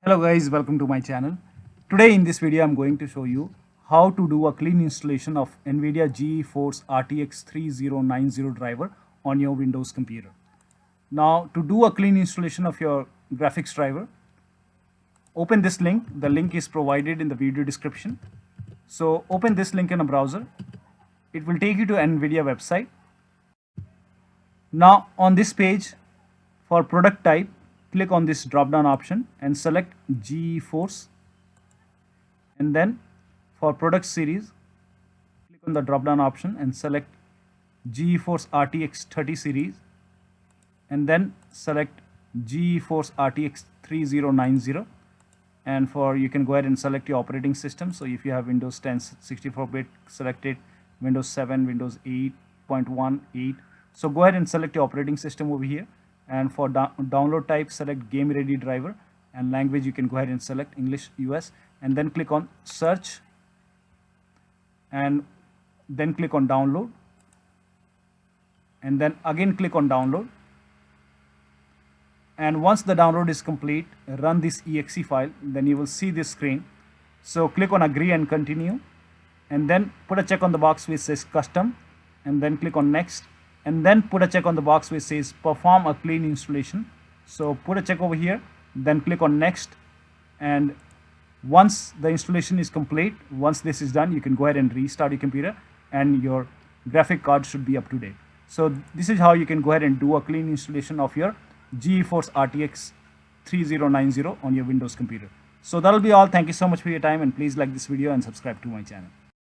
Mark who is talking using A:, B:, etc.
A: Hello guys, welcome to my channel. Today in this video I'm going to show you how to do a clean installation of NVIDIA GeForce RTX 3090 driver on your Windows computer. Now to do a clean installation of your graphics driver, open this link. The link is provided in the video description. So open this link in a browser. It will take you to NVIDIA website. Now on this page, for product type, click on this drop down option and select GeForce, and then for product series click on the drop down option and select GeForce RTX 30 series, and then select GeForce RTX 3090, and you can go ahead and select your operating system. So if you have Windows 10 64-bit, select it, Windows 7, Windows 8.1, 8. So go ahead and select your operating system over here. And for download type, select game ready driver, and language you can go ahead and select English US, and then click on search, and then click on download, and then again click on download. And once the download is complete, run this exe file, then you will see this screen. So click on agree and continue, and then put a check on the box which says custom, and then click on next, and then put a check on the box which says perform a clean installation. So put a check over here, then click on next, and once the installation is complete, once this is done, you can go ahead and restart your computer and your graphic card should be up to date. So this is how you can go ahead and do a clean installation of your GeForce RTX 3090 on your Windows computer. So that'll be all. Thank you so much for your time, and please like this video and subscribe to my channel.